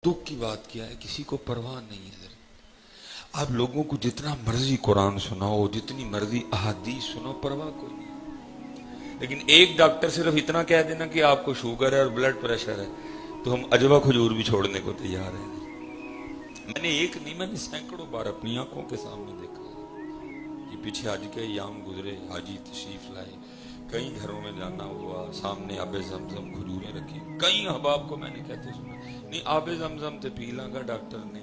दुख की बात किया है, किसी को परवाह नहीं है। आप लोगों को जितना मर्जी कुरान सुनाओ, जितनी मर्जी अहादीस सुनाओ, परवाह कोई नहीं। लेकिन एक डॉक्टर सिर्फ इतना कह देना कि आपको शुगर है और ब्लड प्रेशर है, तो हम अजवा खजूर भी छोड़ने को तैयार हैं। मैंने एक नहीं, मैंने सैकड़ों बार अपनी आंखों के सामने देखा कि पीछे हज के याम गुजरे, हाजी तशरीफ लाए, कई घरों में जाना हुआ, सामने आबे जमजम खजूरें रखी, कई अहबाब को मैंने कहते सुना, नहीं आबे जमजम ते पी लांगा डॉक्टर ने।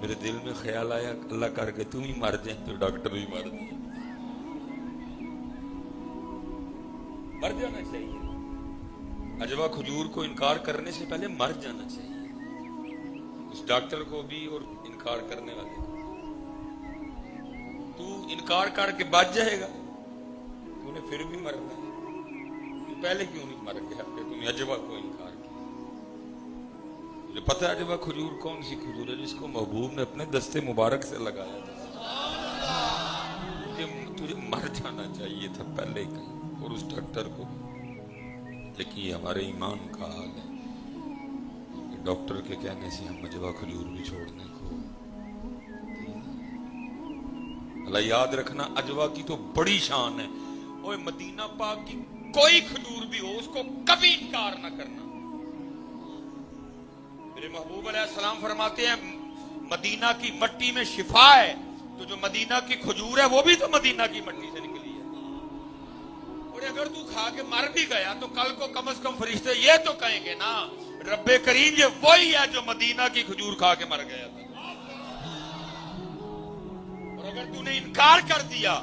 मेरे दिल में ख्याल आया, अल्लाह करके तुम ही मर जाए तो डॉक्टर भी मर जाए। मर जाना चाहिए। अजवा खजूर को इनकार करने से पहले मर जाना चाहिए, उस डॉक्टर को भी और इनकार करने वाले को। तू इनकार करके बच जाएगा, तूने फिर भी मरना है। तू पहले क्यों नहीं मर गया कि तूने अजवा को इनकार किया? मुझे पता है अजवा खजूर कौन सी खजूर है जिसको महबूब ने अपने दस्ते मुबारक से लगाया था। तुझे मर जाना चाहिए था पहले कहीं, और उस डॉक्टर को। देखिए हमारे ईमान का हाल है कि डॉक्टर के कहने से हम अजवा खजूर भी छोड़ने को। अल्लाह याद रखना, अजवा की तो बड़ी शान है। ओए मदीना पाक की कोई खजूर भी हो, उसको कभी इनकार ना करना। मेरे महबूब अलैहिस्सलाम फरमाते हैं मदीना की मट्टी में शिफा है, तो जो मदीना की खजूर है वो भी तो मदीना की मट्टी से निकली है। और अगर तू खा के मर भी गया तो कल को कम से कम फरिश्ते ये तो कहेंगे ना, रब्बे करीम ये वही है जो मदीना की खजूर खा के मर गया था। और अगर तूने इनकार कर दिया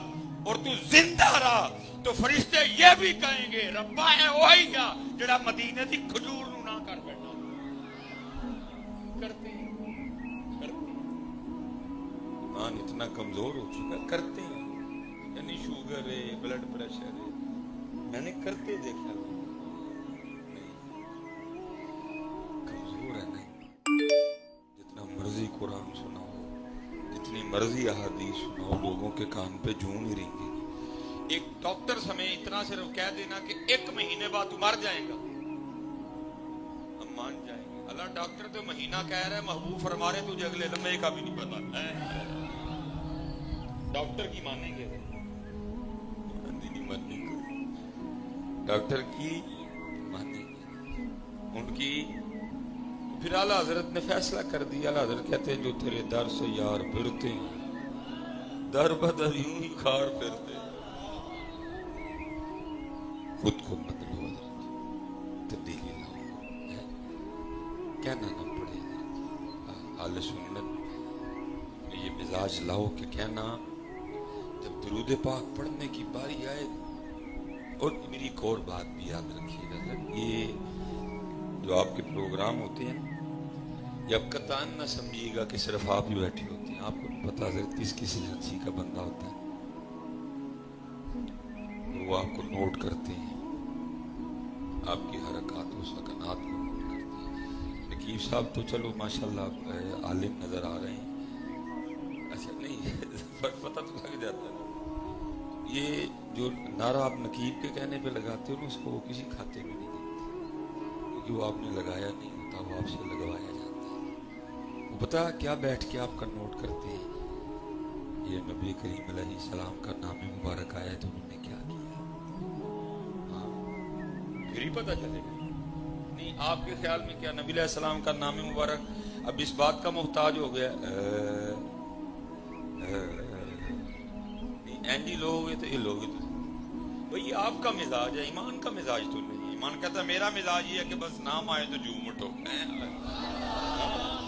और तू जिंदा रहा तो फरिश्ते ये भी कहेंगे रब्बा है वही है जड़ा मदीने की खजूर नू ना कर बैठा। करते ईमान इतना कमजोर हो चुका, करते हैं। यानी शुगर है, ब्लड प्रेशर है, मैंने करते देखा, नहीं कमजोर है। नहीं, जितना मर्जी कुरान सुनाओ, जितनी मर्जी अहादीस सुनाओ, लोगों के कान पे जूं नहीं रहेंगे। एक डॉक्टर हमें इतना सिर्फ कह देना कि 1 महीने बाद तू मर जाएगा, हम मान जाएंगे। अल्लाह डॉक्टर तो महीना कह रहा है, महबूब फरमा रहे तुझे अगले लम्हे का भी नहीं पता है। डॉक्टर की मानेंगे? नहीं मानेंगे। डॉक्टर की मानेंगे उनकी। फिर आला हजरत ने फैसला कर दिया। आला हजरत कहते हैं जो तेरे दर से यार फिरते हैं, दर बदर यूं ही खार फिरते, खुद को बदलो, तब्दीली लाओ, कहना ना पड़े। आले सुन्नत में ये मिजाज लाओ कि कहना जब दुरूद पाक पढ़ने की बारी आए। और मेरी एक और बात भी याद रखिएगा सर, ये जो आपके प्रोग्राम होते हैं ये आप कतान ना समझिएगा कि सिर्फ आप ही बैठे होते हैं। आपको पता है किस किस एजेंसी का बंदा होता है, वो आपको नोट करते हैं, आपकी हरकत और सकनात को नोट करते हैं। नकीब साहब तो चलो माशाल्लाह आलिम नजर आ रहे हैं, अच्छा नहीं पता तो लग जाता है। ये जो नारा आप नकीब के कहने पे लगाते हो ना, उसको वो किसी खाते में नहीं देते, क्योंकि वो आपने लगाया नहीं होता, वो आपसे लगवाया जाता है। वो पता क्या बैठ के आपका नोट करते हैं, ये नबी करीम अलैहिस्सलाम का नाम मुबारक आया है तो उन्होंने क्या किया, हाँ फिर ही पता चलेगा। नहीं आपके ख्याल में क्या नबी अलैहिस्सलाम का नाम मुबारक अब इस बात का मोहताज हो गया? एंडी लोग तो ये लोग तो भाई आपका मिजाज है, ईमान का मिजाज तो नहीं। ईमान कहता है मेरा मिजाज ये है कि बस नाम आए तो झूम उठो।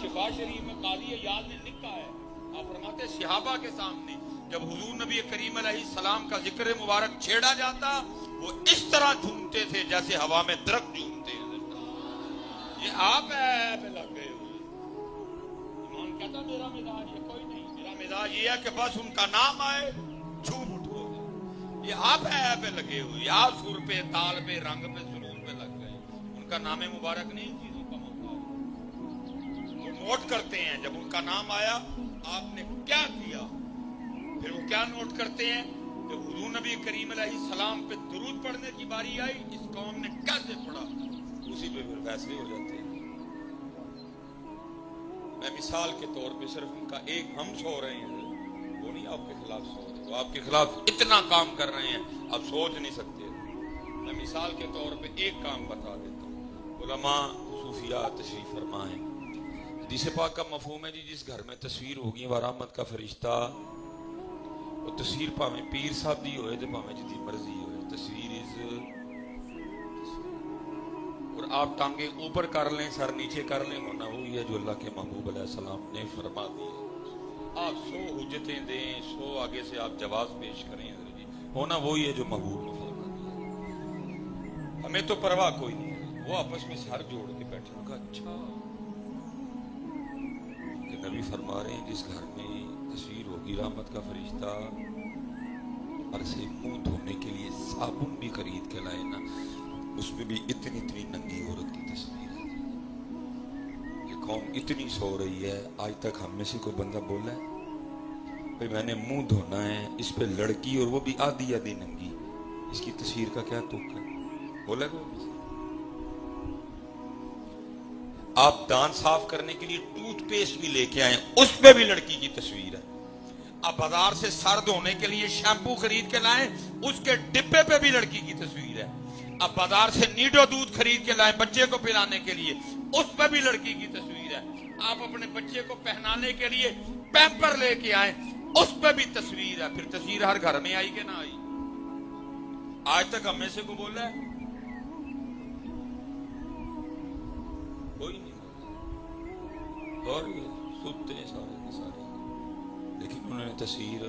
शिफा शरीफ में काजी याद ने लिखा है, आप फरमाते सहाबा के सामने जब हुजूर नबी करीम अलैहिस्सलाम का जिक्र मुबारक छेड़ा जाता वो इस तरह झूमते थे जैसे हवा में दरख्त झूमते हैं। ये आप है लग गए हुए। ईमान कहता मेरा मिजाज ये कोई नहीं, मेरा मिजाज ये है कि बस उनका नाम आए झूम उठो। ये आप है पे लगे हुए, आप सुर पे ताल पे रंग पे सुरूर पे लग गए। उनका नाम मुबारक नहीं चीजों का मोहताज, वो नोट करते हैं जब उनका नाम आया आपने क्या किया, फिर वो क्या नोट करते हैं जब हुजूर नबी करीम अलैहिस्सलाम पे दुरूद पढ़ने की बारी आई, इस कौम ने कैसे पढ़ा, उसी पे फिर फैसले हो जाते हैं। مثال کے طور پہ صرف ان کا ایک ہم سو رہے ہیں، وہ نہیں آپ کے خلاف سو رہے، وہ آپ کے خلاف اتنا کام کر رہے ہیں آپ سوچ نہیں سکتے۔ میں مثال کے طور پہ ایک کام بتا دیتا ہوں۔ علماء صوفیاء تشریف فرمائیں، حدیث پاک کا مفہوم ہے جی جس گھر میں تصویر ہوگی وہ رحمت کا فرشتہ، وہ تصویر پاویں پیر صاحب دی ہوئے تو پاویں جی مرضی ہوئے، تصویر اور آپ ٹانگیں اوپر کر لیں سر نیچے کر لیں، ہونا وہی ہے جو اللہ کے محبوب علیہ السلام نے فرما دیا۔ آپ 100 حجتیں دیں، 100 آگے سے آپ جواز پیش کریں، ہونا وہی ہے جو محبوب نے فرما دیا۔ ہمیں تو پرواہ کوئی نہیں ہے، وہ آپس میں سر جوڑ کے بیٹھے، ان کا اچھا کہ نبی فرما رہے ہیں جس گھر میں تصویر ہوگی رحمت کا فرشتہ اور سے منہ دھونے کے لیے صابن بھی خرید کے لائے نا، اس میں بھی اتنی ننگی عورت کی تصویر ہے۔ یہ قوم اتنی سو رہی ہے، آج تک ہم میں سے کوئی بندہ بولا ہے بھئی میں نے منہ دھونا ہے، اس پہ لڑکی اور وہ بھی آدھی ننگی، اس کی تصویر کا کیا توقع ہے؟ بولا ہے کوئی؟ آپ دانت صاف کرنے کے لیے ٹوتھ پیسٹ بھی لے کے آئے، اس پہ بھی لڑکی کی تصویر ہے۔ آپ بازار سے سر دھونے کے لیے شیمپو خرید کے لائیں، اس کے ڈبے پہ بھی لڑکی کی تصویر ہے۔ آپ بازار سے نیڈو دودھ خرید کے لائیں بچے کو پلانے کے لیے، اس پہ بھی لڑکی کی تصویر ہے۔ آپ اپنے بچے کو پہنانے کے لیے پیمپر لے کے آئیں، اس پہ بھی تصویر ہے۔ پھر تصویر ہر گھر میں آئی کہ نہ آئی؟ آج تک ہم میں سے کو بولا ہے کوئی نہیں، اور سوتے ہیں سارے کے سارے، لیکن انہوں نے تصویر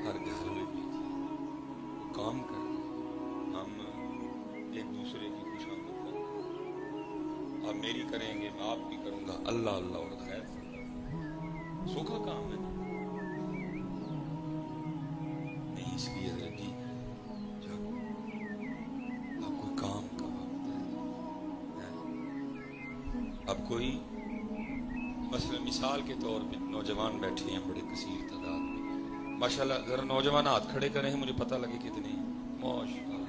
ہر گھر میں بھی کام کر، ہم ایک دوسرے کی خوشامد کریں، آپ میری کریں گے میں آپ کی کروں گا، اللہ اللہ اور خیر سوکھا کام ہے نہیں۔ اس لیے حضرت جی جب آپ کوئی کام کا وقت ہے، اب کوئی مثلا مثال کے طور پہ نوجوان بیٹھے ہیں بڑے کثیر تعداد میں، ماشاءاللہ ذرا نوجوان ہاتھ کھڑے کریں ہیں، مجھے پتہ لگے کتنے ہیں، ماشاءاللہ،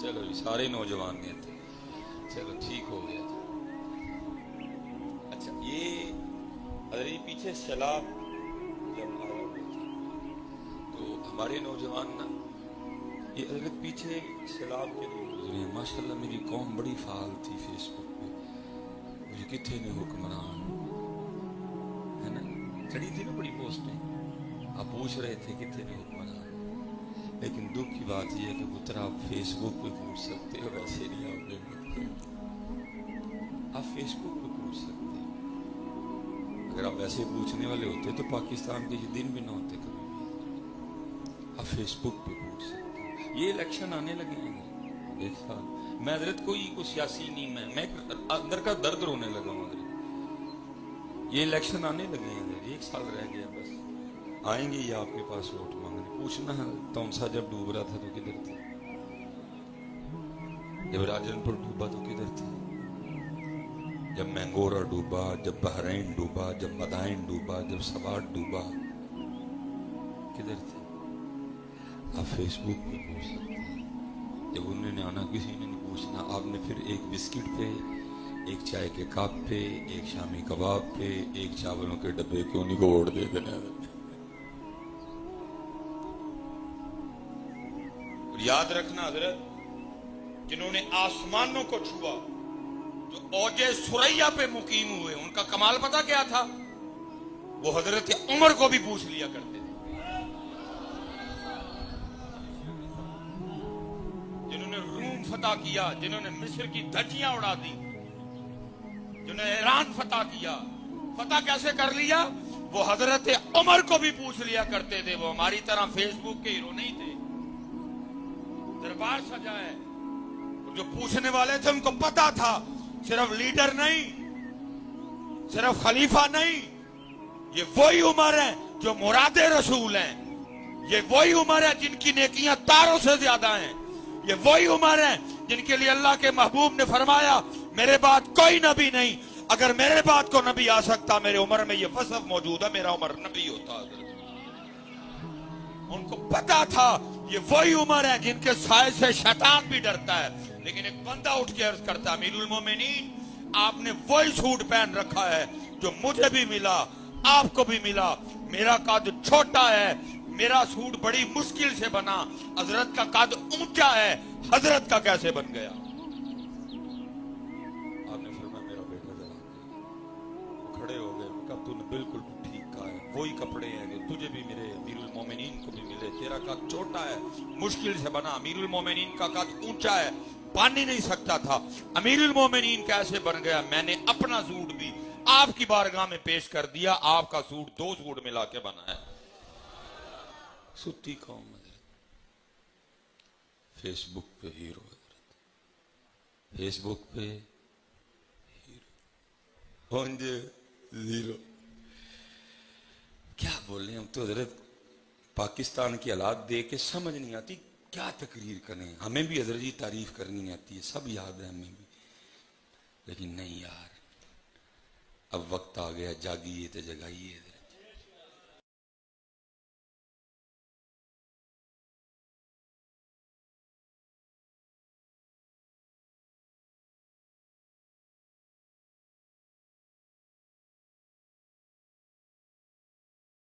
چلو جی سارے نوجوان ہیں، چلو ٹھیک ہو گیا۔ اچھا یہ حضرت پیچھے سیلاب جب آیا تو ہمارے نوجوان نا یہ حضرت پیچھے سیلاب کے دور گزرے ہیں، ماشاءاللہ میری قوم بڑی فعال تھی فیس بک پہ، مجھے کتنے نے حکمران ہے نا چڑی تھی نا بڑی پوسٹیں، آپ پوچھ رہے تھے کتنے نے حکمران، لیکن دکھ کی بات یہ ہے کہ پتر آپ فیس بک پہ پوچھ سکتے ہو، ویسے نہیں آپ فیس بک پہ پوچھ سکتے، اگر آپ ویسے پوچھنے والے ہوتے تو پاکستان کے یہ دن بھی نہ ہوتے کبھی بھی، آپ فیس بک پہ پوچھ سکتے۔ یہ الیکشن آنے لگے ہیں ایک سال، میں حضرت کوئی سیاسی نہیں، میں اندر کا درد رونے لگا ہوں حضرت، یہ الیکشن آنے لگے ہیں حضرت، ایک سال رہ گیا بس، آئیں گے یہ آپ کے پاس ووٹ مانگنے، پوچھنا تونسا جب ڈوب رہا تھا تو کدھر تھے، جب راجن پور ڈوبا تو کدھر تھے، جب مینگورا ڈوبا، جب بحرین ڈوبا، جب مدائن ڈوبا، جب سوات ڈوبا، کدھر تھے؟ آپ فیس بک پہ پوچھ سکتے ہیں، جب انہوں نے آنا کسی نے نہیں پوچھنا، آپ نے پھر ایک بسکٹ پہ، ایک چائے کے کپ پہ، ایک شامی کباب پہ، ایک چاولوں کے ڈبے کیوں نہیں کو ووٹ دے دینا۔ اور یاد رکھنا حضرت جنہوں نے آسمانوں کو چھوا، جو اوج سریا پہ مقیم ہوئے، ان کا کمال پتہ کیا تھا؟ وہ حضرت عمر کو بھی پوچھ لیا کرتے تھے۔ جنہوں نے روم فتح کیا، جنہوں نے مصر کی دھجیاں اڑا دی، جنہوں نے ایران فتح کیا، فتح کیسے کر لیا؟ وہ حضرت عمر کو بھی پوچھ لیا کرتے تھے، وہ ہماری طرح فیس بک کے ہیرو نہیں تھے۔ دربار سجا ہے، جو پوچھنے والے تھے ان کو پتا تھا صرف لیڈر نہیں، صرف خلیفہ نہیں، یہ وہی عمر ہے جو مراد رسول ہیں، یہ وہی عمر ہے جن کی نیکیاں تاروں سے زیادہ ہیں، یہ وہی عمر ہے جن کے لیے اللہ کے محبوب نے فرمایا میرے بعد کوئی نبی نہیں، اگر میرے بعد کو نبی آ سکتا میرے عمر میں یہ وصف موجود ہے، میرا عمر نبی ہوتا۔ ان کو پتا تھا یہ وہی عمر ہے جن کے سائے سے شیطان بھی ڈرتا ہے، لیکن ایک بندہ اٹھ کے عرض کرتا امیر المومنین آپ نے وہی سوٹ پہن رکھا ہے जो मुझे भी मिला, आपको भी मिला। मेरा कद छोटा है, मेरा सूट बड़ी मुश्किल से बना, हजरत का कद ऊंचा है, हजरत का कैसे बन गया? आपने फरमाया मेरा बेटा जरा खड़े हो गए, कहा तूने बिल्कुल ठीक कहा है, वही कपड़े हैं जो तुझे भी मिले, अमीरुल मोमिनीन को भी मिले। तेरा कद छोटा है, मुश्किल से बना, अमीरुल मोमिनीन का कद ऊंचा है, पानी नहीं सकता था, अमीरुल मोमिनीन कैसे बन गया? मैंने अपना सूट भी आपकी बारगाह में पेश कर दिया, आपका सूट 2 सूट मिला के बना है। सुती कौम फेसबुक पे हीरो, फेसबुक पे हीरो, जीरो। क्या बोले हम तो हजरत, पाकिस्तान की हालात देख के समझ नहीं आती क्या तकरीर करें। हमें भी हजरत जी तारीफ करनी आती है, सब याद है हमें भी, लेकिन नहीं यार, अब वक्त आ गया, जागिए तो जगाइए।